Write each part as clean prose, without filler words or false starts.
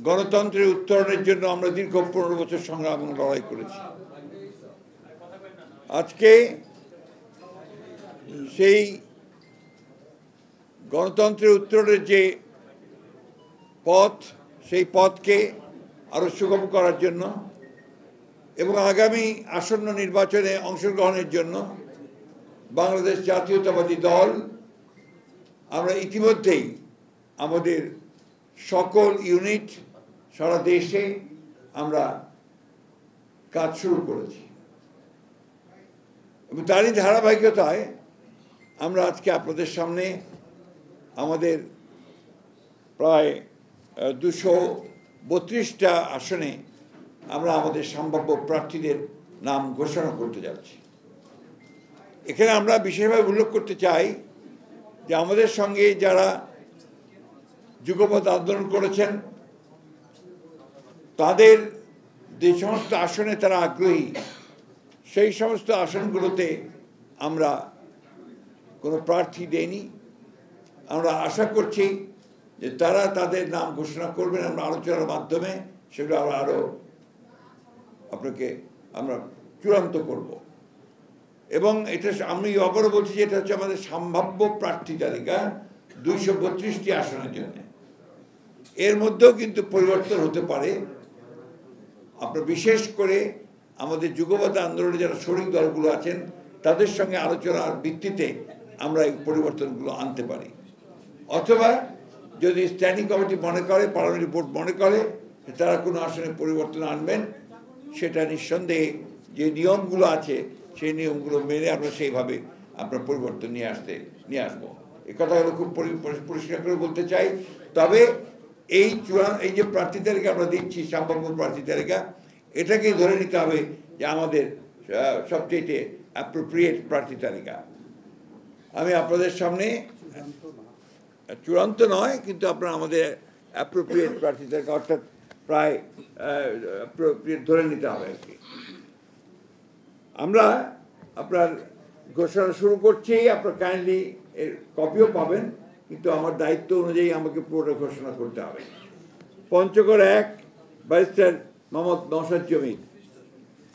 গণতন্ত্রের উত্তরণের জন্য আমরা দীর্ঘ 15 বছর সংগ্রাম এবং লড়াই করেছি। আজকে সেই গণতন্ত্রের উত্তরণের যে পথ, সেই পথকে আরো সুগম করার জন্য এবং আগামী আসন্ন নির্বাচনে অংশগ্রহণের জন্য বাংলাদেশ জাতীয়তাবাদী দল আমরা ইতিমধ্যেই আমাদের সকল ইউনিট সারা দেশে আমরা কাজ শুরু করেছি এবং তারই ধারাবাহিকতায় আমরা আজকে আপনাদের সামনে আমাদের প্রায় 232টা আসনে আমরা আমাদের সম্ভাব্য প্রার্থীদের নাম ঘোষণা করতে যাচ্ছি। এখানে আমরা বিশেষভাবে উল্লেখ করতে চাই যে আমাদের সঙ্গে যারা যুগপৎ আন্দোলন করেছেন তাদের যে সমস্ত আসনে তারা আগ্রহী, সেই সমস্ত আসনগুলোতে আমরা কোনো প্রার্থী দেইনি। আমরা আশা করছি যে তারা তাদের নাম ঘোষণা করবেন, আমরা আলোচনার মাধ্যমে সেগুলো আরও আপনাকে আমরা চূড়ান্ত করব। এবং এটা আমি আবারও বলছি যে এটা হচ্ছে আমাদের সম্ভাব্য প্রার্থী তালিকা 232টি আসনের জন্য। এর মধ্যেও কিন্তু পরিবর্তন হতে পারে। আপনার বিশেষ করে আমাদের যুগপৎ আন্দোলনে যারা শরিক দলগুলো আছেন তাদের সঙ্গে আলোচনার ভিত্তিতে আমরা এই পরিবর্তনগুলো আনতে পারি, অথবা যদি স্ট্যান্ডিং কমিটি মনে করে, পার্লামেন্টারি বোর্ড মনে করে তারা কোনো আসনে পরিবর্তন আনবেন, সেটা নিঃসন্দেহে যে নিয়মগুলো আছে সেই নিয়মগুলো মেনে আমরা সেইভাবে আপনার পরিবর্তন নিয়ে আসবো। এই কথাগুলো খুব পরিষ্কার করে বলতে চাই। তবে এই যে প্রার্থী তালিকা আমরা দিচ্ছি, সম্ভাব্য প্রার্থী তালিকা, এটাকেই ধরে নিতে হবে যে আমাদের সবচেয়ে অ্যাপ্রোপ্রিয়েট প্রার্থী তালিকা। আমি আপনাদের সামনে চূড়ান্ত নয়, কিন্তু আপনারা আমাদের অ্যাপ্রোপ্রিয়েট প্রার্থী তালিকা, অর্থাৎ প্রায় অ্যাপ্রোপ্রিয়েট ধরে নিতে হবে আর কি। আমরা আপনার ঘোষণা শুরু করছি, আপনার কাইন্ডলি এর কপিও পাবেন, কিন্তু আমার দায়িত্ব অনুযায়ী আমাকে পুরোটা ঘোষণা করতে হবে। পঞ্চগড় 1 ব্যারিস্টার মোহাম্মদ নওশাদ জমির,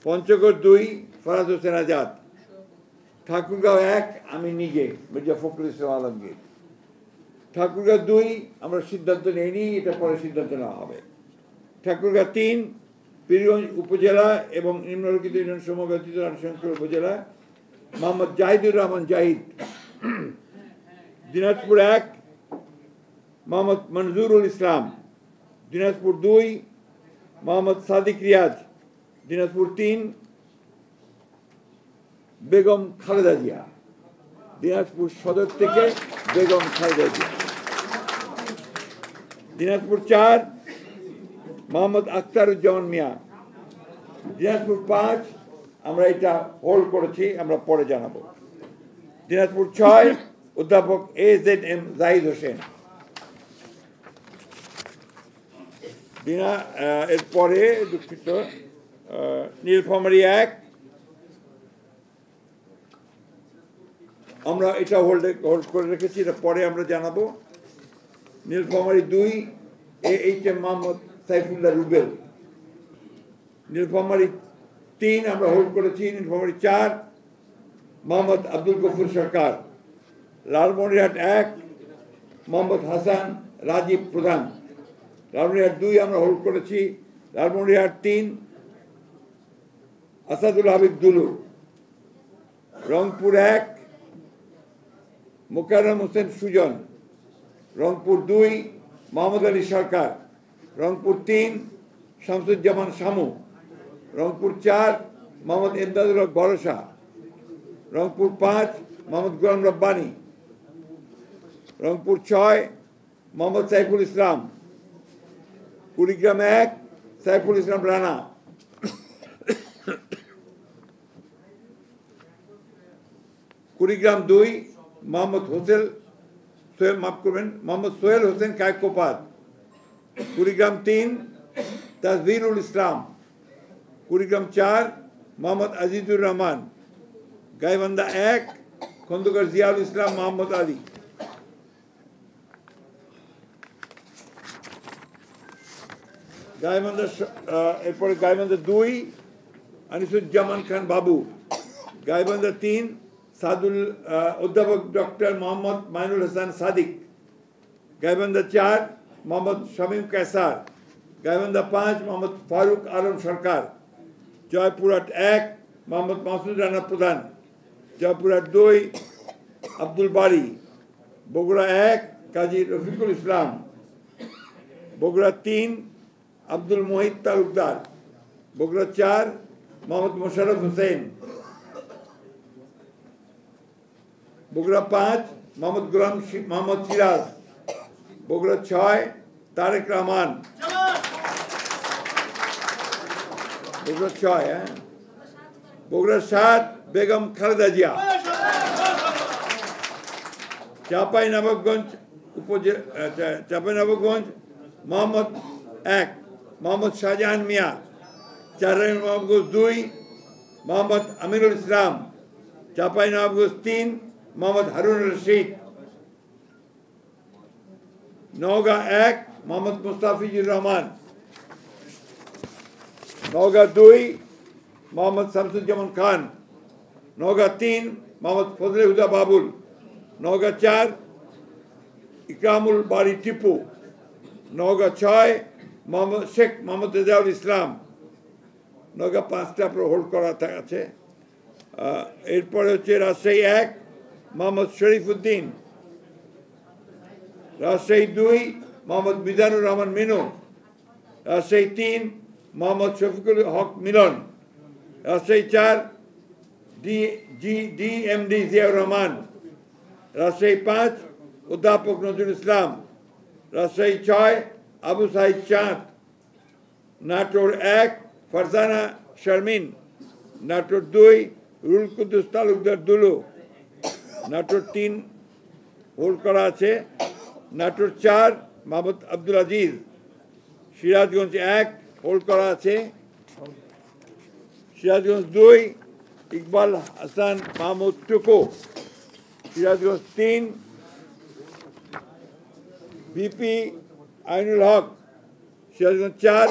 পঞ্চগড় 2 ফরাজ হোসেন আজাদ, ঠাকুরগাঁও 1 আমি নিজে মির্জা ফখরুল ইসলাম আলমগীর, ঠাকুরগাঁও 2 আমরা সিদ্ধান্ত নেইনি, এটা পরে সিদ্ধান্ত নেওয়া হবে। ঠাকুরগাঁও 3 পীরগঞ্জ উপজেলা এবং নিম্নলিখিত ইউনিয়ন সমূহ ব্যতীত রানীশঙ্কর উপজেলা মোহাম্মদ জাহিদুর রহমান জাহিদ, দিনাজপুর 1 মোহাম্মদ মনজুরুল ইসলাম, দিনাজপুর 2 মোহাম্মদ সাদিক রিয়াজ, দিনাজপুর 3 বেগম খালেদা জিয়া, দিনাজপুর সদর থেকে বেগম খালেদা জিয়া, দিনাজপুর 4 মোহাম্মদ আখতারুজ্জামান মিয়া, দিনাজপুর 5 আমরা এটা হোল্ড করেছি, আমরা পরে জানাবো, দিনাজপুর 6 অধ্যাপক AZM জাহিদ হোসেন, এরপরে দুঃখিত নীলফামারী 1 আমরা এটা হোল্ড করে রেখেছি, এটা পরে আমরা জানাবো। নীলফামারী 2 AHM মোহাম্মদ সাইফুল্লাহ রুবেল, নীলফামারী 3 আমরা হোল্ড করেছি, নীলফামারী 4 মোহাম্মদ আব্দুল গফুর সরকার, লালমনিরহাট 1 মোহাম্মদ হাসান রাজীব প্রধান, লালমনিরহাট 2 আমরা হোল্ড করেছি, লালমনিরহাট 3 আসাদুল হাবিব দুলু, রংপুর 1 মোকাররম হোসেন সুজন, রংপুর 2 মোহাম্মদ আলী সরকার, রংপুর 3 শামসুজ্জামান শামু, রংপুর 4 মোহাম্মদ এমদাদুল হক ভরসা, রংপুর 5 মোহাম্মদ গোলাম রব্বানী, রংপুর 6 মোহাম্মদ সাইফুল ইসলাম, কুড়িগ্রাম 1 সাইফুল ইসলাম রানা, কুড়িগ্রাম 2 মোহাম্মদ মোহাম্মদ সোহেল হোসেন কায়কোপাত, কুড়িগ্রাম 3 তাজভিরুল ইসলাম, কুড়িগ্রাম 4 মোহাম্মদ আজিজুর রহমান, গাইবান্ধা 1 খন্দকার জিয়াউল ইসলাম মোহাম্মদ আলী, গাইবান্ধা এরপরে গাইবান্ধা 2 আনিসুজ্জামান খান বাবু, গাইবান্ধা 3 সাদুল অধ্যাপক ডক্টর মোহাম্মদ মাইনুল হাসান সাদিক, গাইবান্ধা 4 মোহাম্মদ শামীম কায়সার, গাইবান্ধা 5 মোহাম্মদ ফারুক আলম সরকার, জয়পুরহাট 1 মোহাম্মদ মাসুদ রানা প্রধান, জয়পুরহাট 2 আব্দুল বারী, বগুড়া 1 কাজী রফিকুল ইসলাম, বগুড়া 3 আব্দুল মোহিত তালুকদার, বগুড়া 4 মোহাম্মদ মোশাররফ হোসেন, বগুড়া 5 মোহাম্মদ গোলাম মোহাম্মদ সিরাজ, বগুড়া 6 তারেক রহমান, বগুড়া 6 বগুড়া 7 বেগম খালেদা জিয়া, চাঁপাইনবাবগঞ্জ চাঁপাইনবাবগঞ্জ মোহাম্মদ 1 মোহাম্মদ শাহজাহান মিয়া, চাঁপাইনবাবগঞ্জ 2 মোহাম্মদ আমিরুল ইসলাম, চাঁপাইনবাবগঞ্জ 3 মোহাম্মদ হারুন রশিদ, নওগাঁ 1 মোহাম্মদ মুস্তাফিজুর রহমান, নওগাঁ 2 মোহাম্মদ শামসুজ্জামান খান, নওগাঁ 3 মোহাম্মদ ফজলে হুদা বাবুল, নওগাঁ 4 ইকরামুল বারী টিপু, নওগাঁ 6 মোহাম্মদ শেখ মোহাম্মদ রেজাউল ইসলাম, নওগাঁ 5টা হোল্ড করা আছে। এরপরে হচ্ছে রাজশাহী 1 মোহাম্মদ শরীফ উদ্দিন, রাজশাহী 2 মোহাম্মদ মিজানুর রহমান মিনু, রাজশাহী 3 মোহাম্মদ শফিকুল হক মিলন, রাজশাহী 4 DMD জিয়াউর রহমান, রাজশাহী 5 অধ্যাপক নজরুল ইসলাম, রাজশাহী 6 আবু সাইদ চাঁদ, নাটোর 1 ফারজানা শারমিন, নাটোর 2 রুল কুদ্দুস তালুকদার দুলু, নাটোর 3 হোল্ড করা আছে, নাটোর 4 মোহাম্মদ আব্দুল আজিজ, সিরাজগঞ্জ 1 হোল্ড করা আছে, সিরাজগঞ্জ 2 ইকবাল হাসান মাহমুদ টুকু, সিরাজগঞ্জ 3 ভিপি আইনুল হক, সিরাজগঞ্জ 4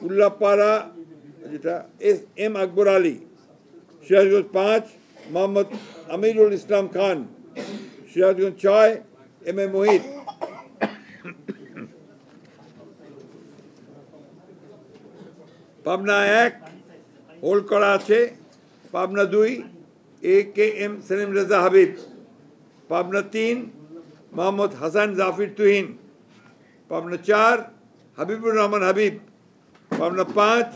উল্লাপাড়া যেটা SM আকবর আলী, সিরাজগঞ্জ 5 মোহাম্মদ আমিরুল ইসলাম খান, সিরাজগঞ্জ 6 MA মোহিত, পাবনা 1 হোল্ড করা আছে, Pabna 2 AKM Selim Reza Habib, Pabna 3 Mohammad Hasan Zafir Tuhin, Pabna 4 Habibur Rahman Habib, Pabna 5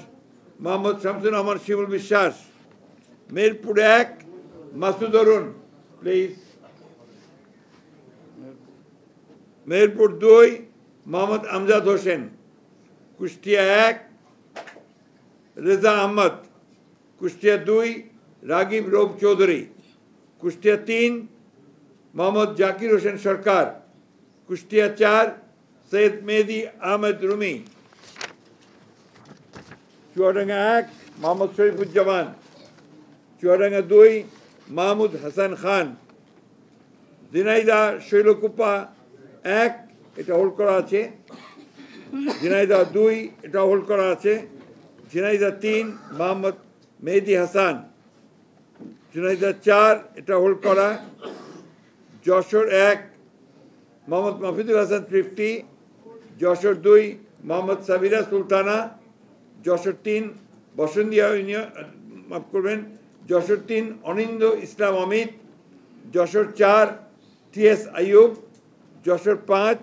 Mohammad Shamsur Rahman Shimul Biswas, Meherpur 1 Masud Arun please, Meherpur 2 Mohammad Amjad Hossain, Kushtia 1 Reza Ahmad, Kushtia 2 Ragib Rauf Chowdhury, Kushtia 3 Mohammad Zakir Hossain সরকার, কুষ্টিয়া 4 সৈয়দ মেহেদি আহমেদ রুমি, চুয়াডাঙ্গা 1 মোহাম্মদ শরীফুজ্জামান, চুয়াডাঙ্গা 2 মাহমুদ হাসান খান, ঝিনাইদহ শৈলকুপা 1 এটা হোল্ড করা আছে, ঝিনাইদহ 2 এটা হোল্ড করা আছে, ঝিনাইদহ 3 মোহাম্মদ মেহেদি হাসান, ঝিনাইদহ 4 এটা হোল্ড করা, যশোর 1 মোহাম্মদ মাহফুজুল হাসান তৃপ্তি, যশোর 2 মোহাম্মদ সাবিরা সুলতানা, যশোর 3 বসন্তিয়া মাফ করবেন, যশোর 3 অনিন্দ ইসলাম অমিত, যশোর 4 TS আইয়ুব, যশোর 5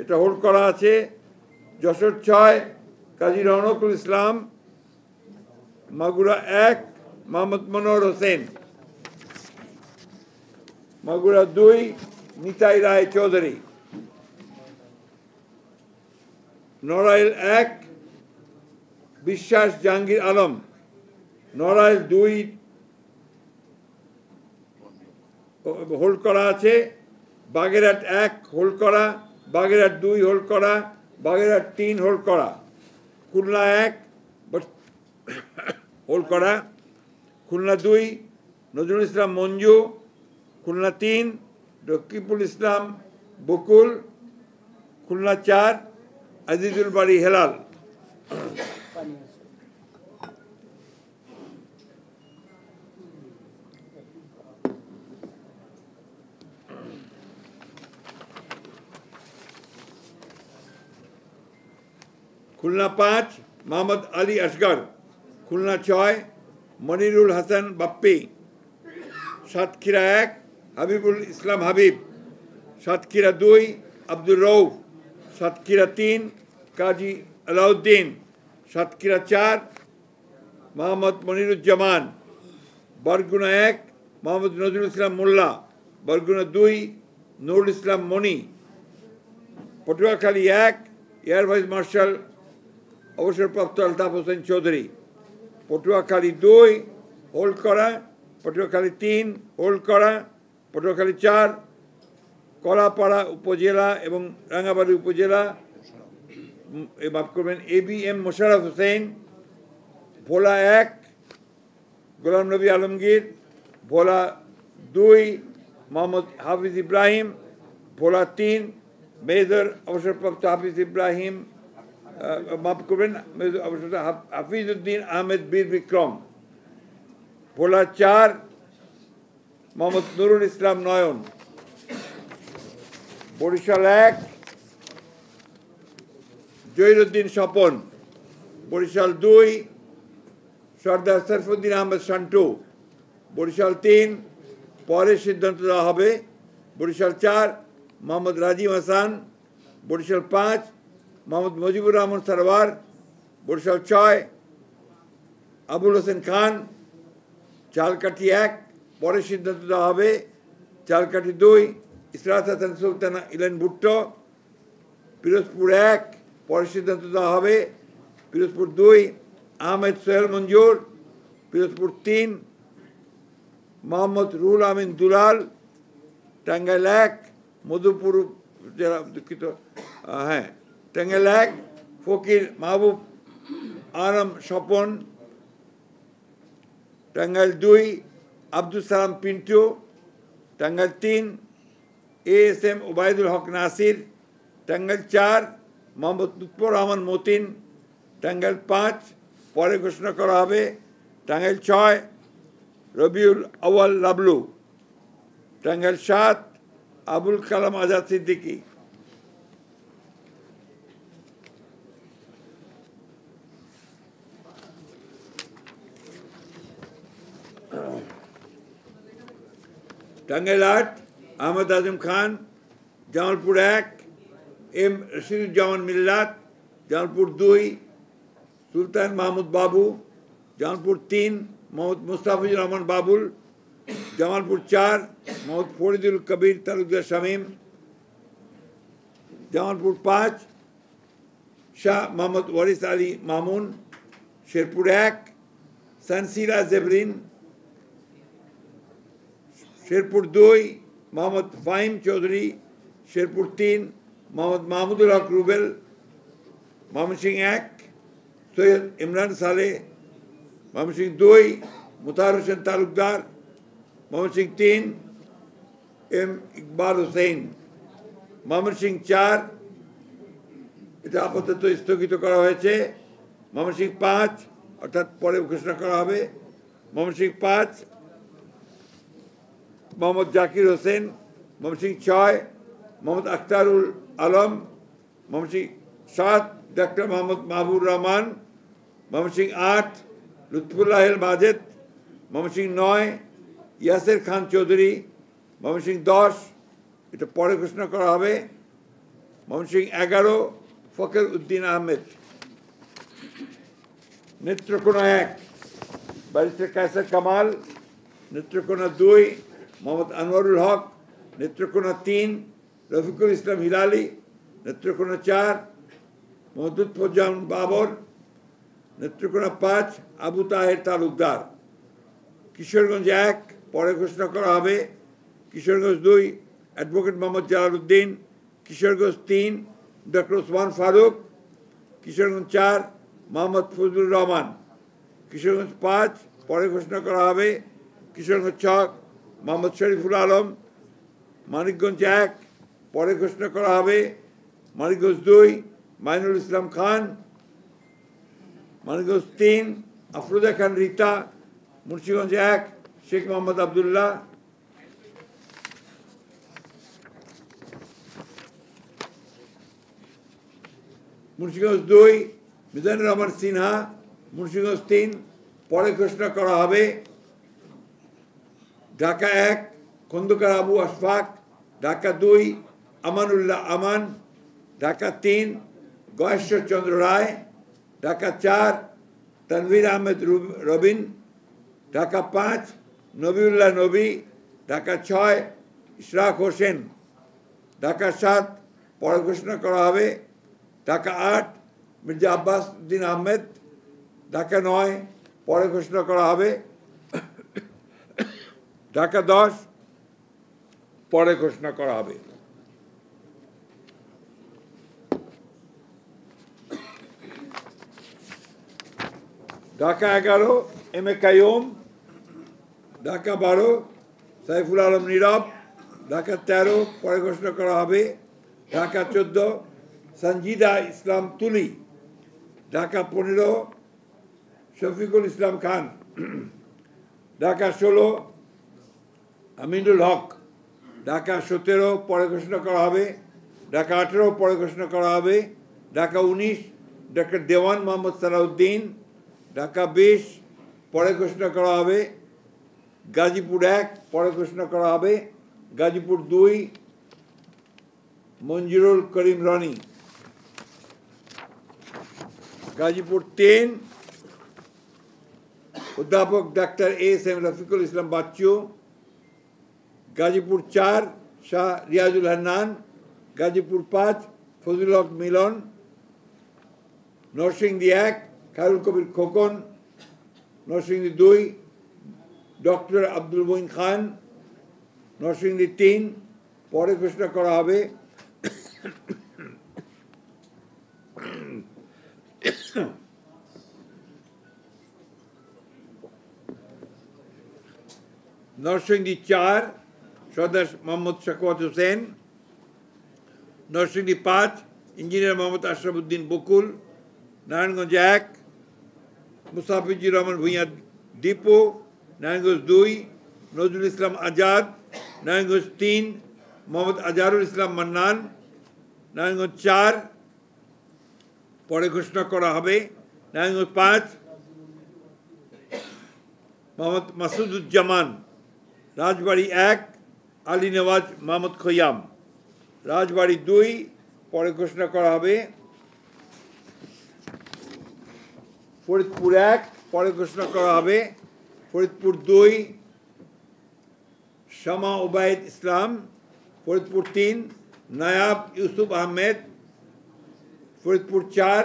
এটা হোল্ড করা আছে, যশোর 6 কাজী রওনকুল ইসলাম, মাগুরা 1 মোহাম্মদ মনোহর হোসেন, মাগুরা 2 নিতাই রায় চৌধুরী, নড়াইল 1 বিশ্বাস জাহাঙ্গীর আলম, নড়াইল 2 হোল্ড করা আছে, বাগেরহাট 1 হোল্ড করা, বাগেরহাট 2 হোল্ড করা, বাগেরহাট 3 হোল্ড করা, খুলনা 1 হোল্ড করা, খুলনা 2 নজরুল ইসলাম মঞ্জু, খুলনা 3 রকিবুল ইসলাম বকুল, খুলনা 4 আজিজুল বারী হেলাল, খুলনা 5 মোহাম্মদ আলী আসগর, খুলনা 6 মনিরুল হাসান বাপ্পি, সাতক্ষীরা 1 হাবিবুল ইসলাম হাবিব, সাতক্ষীরা 2 আব্দুর রউফ, সাতক্ষীরা 3 কাজী আলাউদ্দিন, সাতক্ষীরা 4 মোহাম্মদ মনিরুজ্জামান, বরগুনা 1 মোহাম্মদ নজরুল ইসলাম মোল্লা, বরগুনা 2 নুরুল ইসলাম মনি, পটুয়াখালী 1 এয়ার ভাইস মার্শাল অবসরপ্রাপ্ত আলতাফ হোসেন চৌধুরী, পটুয়াখালী 2 হোল্ড করা, পটুয়াখালী 3 হোল্ড করা, পটুয়াখালী 4 কলাপাড়া উপজেলা এবং রাঙ্গাবাড়ী উপজেলা মাফ করবেন ABM মোশাররফ হোসেন, ভোলা 1 গোলাম নবী আলমগীর, ভোলা 2 মোহাম্মদ হাফিজ ইব্রাহিম, ভোলা 3 মেজর অবসরপ্রাপ্ত হাফিজ ইব্রাহিম মাফ করবেন হাফিজউদ্দিন আহমেদ বীর বিক্রম, ভোলা 4 মোহাম্মদ নুরুল ইসলাম নয়ন, বরিশাল 1 জহিরুদ্দিন স্বপন, বরিশাল 2 সর্দার সরফুদ্দিন আহমেদ শান্টু, বরিশাল 3 পরে সিদ্ধান্ত দেওয়া হবে, বরিশাল 4 মোহাম্মদ রাজিম হাসান, বরিশাল 5 মোহাম্মদ মুজিবুর রহমান সরওয়ার, বরিশাল 6 আবুল হোসেন খান, চালকাঠি 1 পরে সিদ্ধান্ত দেওয়া হবে, চালকাঠি 2 ইসরাত হাসান সুলতানা ইলেন ভুট্টো, পিরোজপুর 1 পরে সিদ্ধান্ত দেওয়া হবে, পিরোজপুর 2 আহমেদ সোহেল মঞ্জুর, পিরোজপুর 3 মোহাম্মদ রুহুল আমিন দুলাল, টাঙ্গাইল 1 মধুপুর জেলা দুঃখিত টাঙ্গাইল 1 ফকির মাহবুব আলম স্বপন, টাঙ্গাইল 2 আব্দুল সালাম পিন্টু, টাঙ্গাইল 3 ASM ওবায়দুল হক নাসির, টাঙ্গাইল 4 মোহাম্মদ লুৎফর রহমান মতিন, টাঙ্গাইল 5 পরে ঘোষণা করা হবে, টাঙ্গাইল 6 রবিউল আউয়াল লাবলু, টাঙ্গাইল 7 আবুল কালাম আজাদ সিদ্দিকী, টাঙ্গাইল 8 আহমদ আজম খান, জামালপুর 1 M রশিদুজ্জামান মিল্লাত, জামালপুর 2 সুলতান মাহমুদ বাবু, জামালপুর 3 মোহাম্মদ মুস্তাফিজুর রহমান বাবুল, জামালপুর 4 মোহাম্মদ ফরিদুল কবির তালুকদার শামীম, জামালপুর 5 শাহ মোহাম্মদ ওয়ারিস আলী মামুন, শেরপুর 1 সানসিরা জেবরিন, শেরপুর 2 মোহাম্মদ ফাহিম চৌধুরী, শেরপুর 3 মোহাম্মদ মাহমুদুল হক রুবেল, ময়মনসিংহ 1 সৈয়দ ইমরান সালেহ, ময়মনসিংহ 2 মুতাহার হোসেন তালুকদার, ময়মনসিংহ 3 M ইকবাল হোসেন, ময়মনসিংহ 4 এটা আপাতত স্থগিত করা হয়েছে, ময়মনসিংহ 5 অর্থাৎ পরে ঘোষণা করা হবে, ময়মনসিংহ 5 মোহাম্মদ জাকির হোসেন, ময়মনসিংহ 6 মোহাম্মদ আখতারুল আলম, ময়মনসিংহ 7 ডাক্তার মোহাম্মদ মাহবুর রহমান, ময়মনসিংহ 8 লুৎফুল্লাহ মাজেদ, ময়মনসিংহ 9 ইয়াসের খান চৌধুরী, ময়মনসিংহ 10 এটা পরে ঘোষণা করা হবে, ময়মনসিংহ 11 ফখর উদ্দিন আহমেদ, নেত্রকোনা 1 ব্যারিস্টার কায়সার কামাল, নেত্রকোনা 2 মোহাম্মদ আনোয়ারুল হক, নেত্রকোনা 3 রফিকুল ইসলাম হিলালি, নেত্রকোনা 4 মোহাম্মদ লুৎফুজ্জামান বাবর, নেত্রকোনা 5 আবু তাহের তালুকদার, কিশোরগঞ্জ 1 পরে ঘোষণা করা হবে, কিশোরগঞ্জ 2 অ্যাডভোকেট মোহাম্মদ জালালউদ্দিন, কিশোরগঞ্জ 3 ডক্টর ওসমান ফারুক, কিশোরগঞ্জ 4 মোহাম্মদ ফজলুর রহমান, কিশোরগঞ্জ 5 পরে ঘোষণা করা হবে, কিশোরগঞ্জ 6 মোহাম্মদ শরীফুল আলম, মানিকগঞ্জ 1 পরে ঘোষণা করা হবে, মানিকগঞ্জ 2 মাইনুল ইসলাম খান, মানিকগঞ্জ 3 আফরোজা খান রীতা, মুন্সিগঞ্জ 1 শেখ মোহাম্মদ আবদুল্লাহ, মুন্সিগঞ্জ 2 মিজানুর রহমান সিনহা, মুন্সিগঞ্জ 3 পরে ঘোষণা করা হবে। ঢাকা 1 খন্দকার আবু আশফাক, ঢাকা 2 আমানুল্লাহ আমান, ঢাকা 3 গয়েশ্বর চন্দ্র রায়, ঢাকা 4 তানভীর আহমেদ রবিন, ঢাকা 5 নবিউল্লাহ নবী, ঢাকা 6 ইশরাক হোসেন, ঢাকা 7 পরে ঘোষণা করা হবে। ঢাকা 8 মির্জা আব্বাস উদ্দিন আহমেদ, ঢাকা 9 পরে ঘোষণা করা হবে। ঢাকা 10 পরে ঘোষণা করা হবে। ঢাকা 11 এম এ কাইয়ুম, ঢাকা 12 সাইফুল আলম নীরব, ঢাকা 13 পরে ঘোষণা করা হবে। ঢাকা 14 সঞ্জিদা ইসলাম তুলি, ঢাকা 15 শফিকুল ইসলাম খান, ঢাকা 16 আমিনুল হক, ঢাকা 17 পরে ঘোষণা করা হবে। ঢাকা 18 পরে ঘোষণা করা হবে। ঢাকা 19 ডক্টর দেওয়ান মোহাম্মদ সালাউদ্দিন, ঢাকা 20 পরে ঘোষণা করা হবে। গাজীপুর 1 পরে ঘোষণা করা হবে। গাজীপুর 2 মঞ্জুরুল করিম রনি, গাজীপুর 3 অধ্যাপক doctor S M Rafiqul Islam Bachchu, Gazipur 4 Shah Riazul Hannan, Gazipur 5 Fazlul হক মিলন, নরসিংদী 1 খায়রুল কবির খোকন, নরসিংদী 2 ডক্টর আব্দুল মঈন খান, নরসিংদী 3 পরে ঘোষণা করা হবে। নরসিংদী 4 সর্দার মোহাম্মদ শাকওয়াত হোসেন, নরসিংদী 5 ইঞ্জিনিয়ার মোহাম্মদ আশরাফ উদ্দিন বকুল, নারায়ণগঞ্জ 1 মুস্তাফিজুর রহমান ভূঁইয়া দীপু, নারায়ণগঞ্জ 2 নজরুল ইসলাম আজাদ, নারায়ণগঞ্জ 3 মোহাম্মদ আজহারুল ইসলাম মান্নান, নারায়ণগঞ্জ 4 পরে ঘোষণা করা হবে। নারায়ণগঞ্জ 5 মোহাম্মদ মাসুদুজ্জামান, রাজবাড়ী 1 আলী নওয়াজ মোহাম্মদ খৈয়াম, রাজবাড়ী 2 পরে ঘোষণা করা হবে। ফরিদপুর 1 পরে ঘোষণা করা হবে। Faridpur 2 Shama Obaid Islam, Faridpur 3 Nayab Yusuf Ahmed, Faridpur 4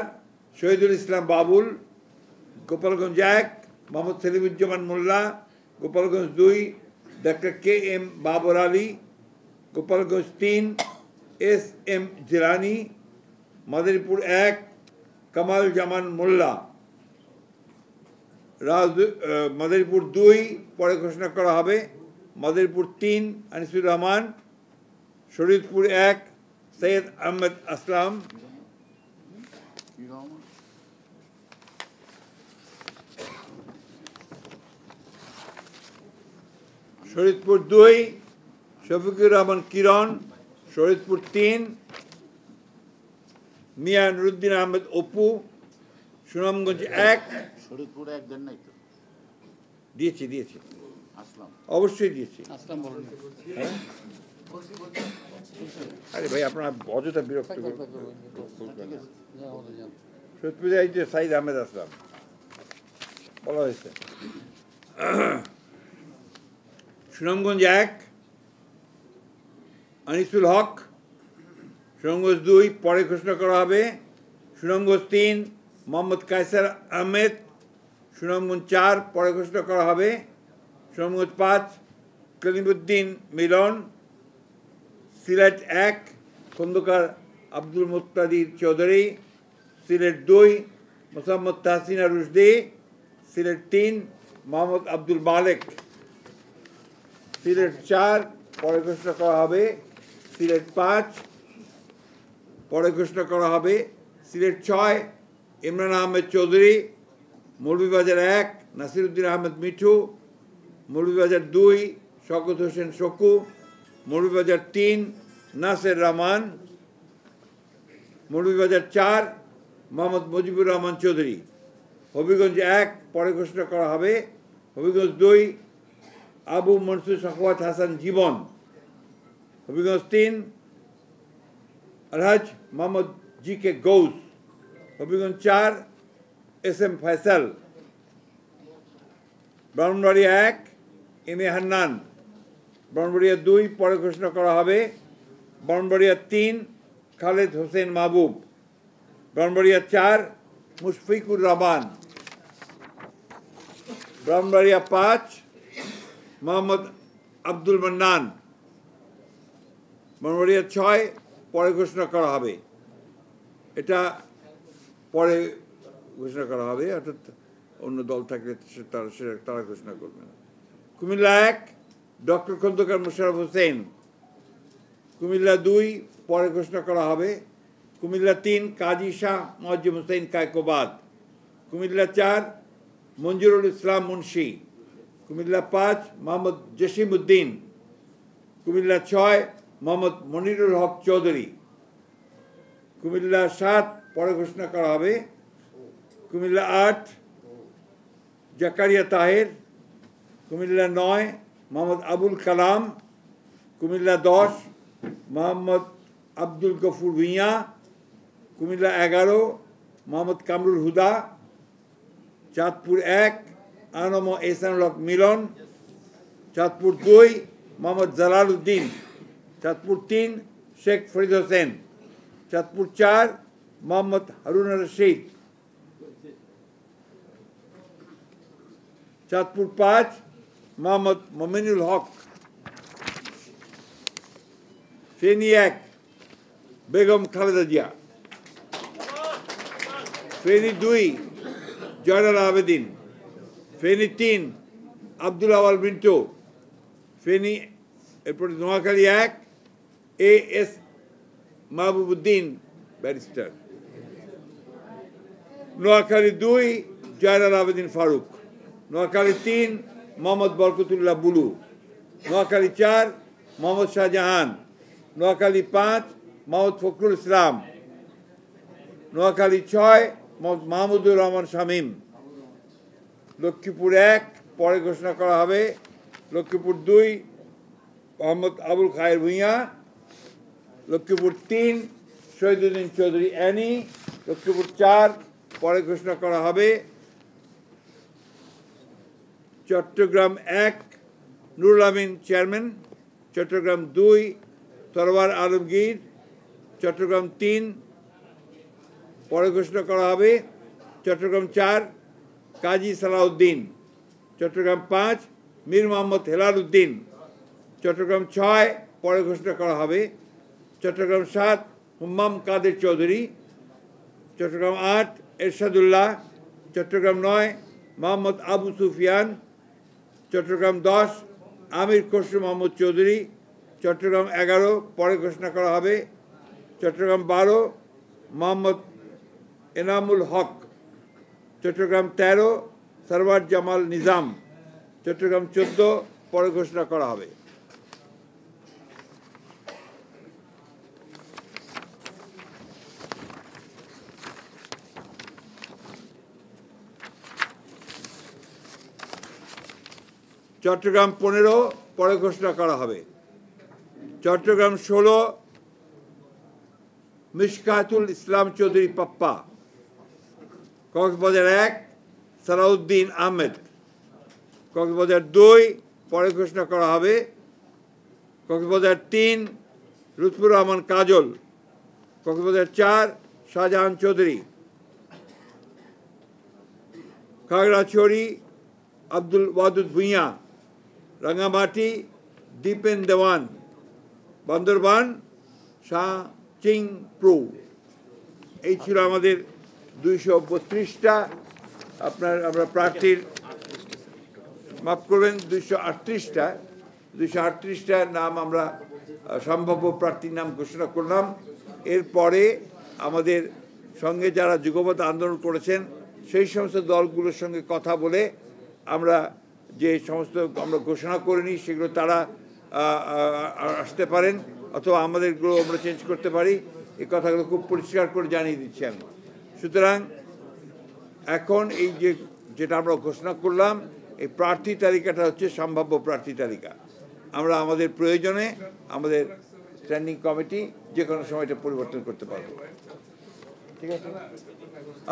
Shahidul Islam Babul, Gopalganj 1 Mohammad Selimuzzaman Molla, Gopalganj 2 doctor K M Babar Ali, Gopalganj 3 S M Jilani, Madaripur 1 Kamal Zaman Molla, Madaripur 2 পরে ঘোষণা করা হবে। মাদারীপুর 3 আনিসুর রহমান, শরীয়তপুর 1 সৈয়দ আহমেদ আসলাম, শরীয়তপুর 2 শফিকুর রহমান কিরণ, শরীয়তপুর 3 মিয়া নুরুদ্দিন আহমেদ অপু, সুনামগঞ্জ 1 শরীয়তপুর 1 দেন নাই তো? দিয়েছি আসলাম, অবশ্যই দিয়েছি। আসলাম বলেন। আরে ভাই আপনারা অযথা বিরক্ত শরীয়তপুর সাইদ আহমেদ আসলাম বলা হয়েছে। সুনামগঞ্জ 1 আনিসুল হক, সুনামগঞ্জ 2 পরে ঘোষণা করা হবে। সুনামগঞ্জ 3 মোহাম্মদ কায়সার আহমেদ, সুনামগঞ্জ 4 পরে ঘোষণা করা হবে। সুনামগঞ্জ 5 কলিমুদ্দিন মিলন, সিলেট 1 খন্দকার আব্দুল মুক্তাদির চৌধুরী, সিলেট 2 মোসাম্মদ তাহসিনা রুশদি, সিলেট 3 মোহাম্মদ আব্দুল মালেক, সিলেট 4 পরে ঘোষণা করা হবে। সিলেট 5 পরে ঘোষণা করা হবে। সিলেট 6 ইমরান আহমেদ চৌধুরী, মৌলভীবাজার 1 নাসিরউদ্দিন আহমেদ মিঠু, মৌলভীবাজার 2 শওকত হোসেন শকু, মৌলভীবাজার 3 নাসের রহমান, মৌলভীবাজার 4 মোহাম্মদ মুজিবুর রহমান চৌধুরী। হবিগঞ্জ 1 পরে ঘোষণা করা হবে। Habiganj 2 Abu Mansur Sakhawat Hasan Jibon. Habiganj 3 Alhaj Mohammad G K Gaus. Habiganj 4 S M Faisal. Brahmanbaria 1 M A Hannan. Brahmanbaria 2 পরে ঘোষণা করা হবে। ব্রাহ্মণবাড়িয়া 3 খালেদ হোসেন মাহবুব। ব্রাহ্মণবাড়িয়া 4 মুশফিকুর রহমান। ব্রাহ্মণবাড়িয়া 5 মোহাম্মদ আব্দুল মান্নান। ব্রাহ্মণবাড়িয়া 6 পরে ঘোষণা করা হবে। এটা পরে ঘোষণা করা হবে, অর্থাৎ অন্য দল থাকলে তারা ঘোষণা করবে না। কুমিল্লা 1 ডক্টর খন্দকার মোশাররফ হোসেন। কুমিল্লা 2 পরে ঘোষণা করা হবে। কুমিল্লা 3 কাজী শাহ মুয়াজ্জম হোসেন কায়কোবাদ। কুমিল্লা 4 মঞ্জুরুল ইসলাম মুন্সি। কুমিল্লা 5 মোহাম্মদ জসিম উদ্দিন। কুমিল্লা 6 মোহাম্মদ মনিরুল হক চৌধুরী। কুমিল্লা 7 পরে ঘোষণা করা হবে। কুমিল্লা 8 জাকারিয়া তাহের। কুমিল্লা 9 মোহাম্মদ আবুল কালাম। কুমিল্লা 10 মোহাম্মদ আব্দুল গফুর ভূঁইয়া। কুমিল্লা 11 মোহাম্মদ কামরুল হুদা। চাঁদপুর 1 আনম এহসানুল হক মিলন। চাঁদপুর 2 মোহাম্মদ জালাল উদ্দিন। চাঁদপুর 3 শেখ ফরিদ হোসেন। চাঁদপুর 4 মোহাম্মদ হারুন রশিদ। চাঁদপুর 5 মোহাম্মদ মমিনুল হক। ফেনী 1 বেগম খালেদা জিয়া। ফেনী 2 জয়নাল আবেদিন। ফেনী 3 আব্দুল আওয়াল মিন্টু। ফেনী এরপরে Noakhali 1 A S Mahbubuddin barrister. Noakhali 2 Zainal Abedin Faruk. Noakhali 3 Mohammad Barkatullah Bulu. Noakhali 4 Mohammad Shahjahan. Noakhali 5 Mohammad Fakhrul Islam. Noakhali 6 Mohammad Mahmudur Rahman Shamim. Lakshmipur 1 পরে ঘোষণা করা হবে। লক্ষ্মীপুর 2 মোহাম্মদ আবুল খায়ের ভূঁইয়া। লক্ষ্মীপুর 3 শহীদুদ্দিন চৌধুরী অ্যানি। লক্ষ্মীপুর 4 পরে ঘোষণা করা হবে। চট্টগ্রাম 1 নুরুল আমিন চেয়ারম্যান। চট্টগ্রাম 2 তরওয়ার আলমগীর। চট্টগ্রাম 3 পরে ঘোষণা করা হবে। চট্টগ্রাম 4 কাজী সালাউদ্দিন। চট্টগ্রাম 5 মীর মোহাম্মদ হেলাল উদ্দিন। চট্টগ্রাম 6 পরে ঘোষণা করা হবে। চট্টগ্রাম 7 হুম্মাম কাদের চৌধুরী। চট্টগ্রাম 8 এরশাদুল্লাহ। চট্টগ্রাম 9 মোহাম্মদ আবু সুফিয়ান। চট্টগ্রাম 10 আমির খসরু মোহাম্মদ চৌধুরী। চট্টগ্রাম 11 পরে ঘোষণা করা হবে। চট্টগ্রাম 12 মোহাম্মদ এনামুল হক। চট্টগ্রাম 13 সরওয়ার জামাল নিজাম। চট্টগ্রাম 14 পরে ঘোষণা করা হবে। চট্টগ্রাম 15 পরে ঘোষণা করা হবে। চট্টগ্রাম 16 মিশকাতুল ইসলাম চৌধুরী পাপ্পা। কক্সবাজার 1 সালাউদ্দিন আহমেদ। কক্সবাজার 2 পরে ঘোষণা করা হবে। কক্সবাজার 3 লুৎফুর রহমান কাজল। কক্সবাজার 4 শাহজাহান চৌধুরী। খাগড়াছড়ি আব্দুল ওয়াদুদ ভূঁইয়া। রাঙ্গামাটি দীপেন দেওয়ান। বান্দরবান শাহ চিং প্রু। এই ছিল আমাদের 232টা আমরা প্রার্থীর, মাফ করবেন 238টা নাম আমরা সম্ভাব্য প্রার্থীর নাম ঘোষণা করলাম। এরপরে আমাদের সঙ্গে যারা যুগপৎ আন্দোলন করেছেন সেই সমস্ত দলগুলোর সঙ্গে কথা বলে আমরা যে সমস্ত আমরা ঘোষণা করিনি সেগুলো তারা আসতে পারেন, অথবা আমাদেরগুলো আমরা চেঞ্জ করতে পারি। এই কথাগুলো খুব পরিষ্কার করে জানিয়ে দিচ্ছি আমি। সুতরাং এখন এই যেটা আমরা ঘোষণা করলাম, এই প্রার্থী তালিকাটা হচ্ছে সম্ভাব্য প্রার্থী তালিকা। আমরা আমাদের প্রয়োজনে আমাদের স্ট্যান্ডিং কমিটি যে কোনো সময় এটা পরিবর্তন করতে পারব। ঠিক আছে,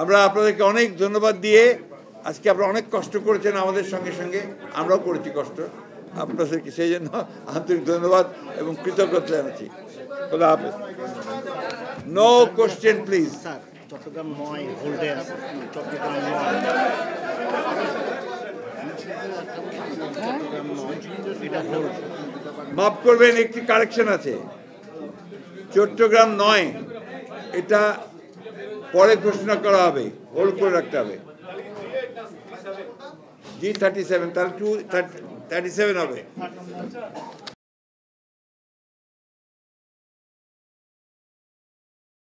আমরা আপনাদেরকে অনেক ধন্যবাদ দিয়ে, আজকে আপনারা অনেক কষ্ট করেছেন আমাদের সঙ্গে সঙ্গে, আমরাও করেছি কষ্ট আপনাদেরকে, সেই জন্য আন্তরিক ধন্যবাদ এবং কৃতজ্ঞতা জানাচ্ছি। খোদা হাফেজ। No question please. চট্টগ্রাম 9 হোল্ডে আছে। চট্টগ্রাম 9 এটা হোল্ড। মাফ করবেন, একটি কারেকশন আছে। চট্টগ্রাম 9 এটা পরে ঘোষণা করা হবে, হোল্ড করে রাখতে হবে। G37 তাহলে 237 হবে।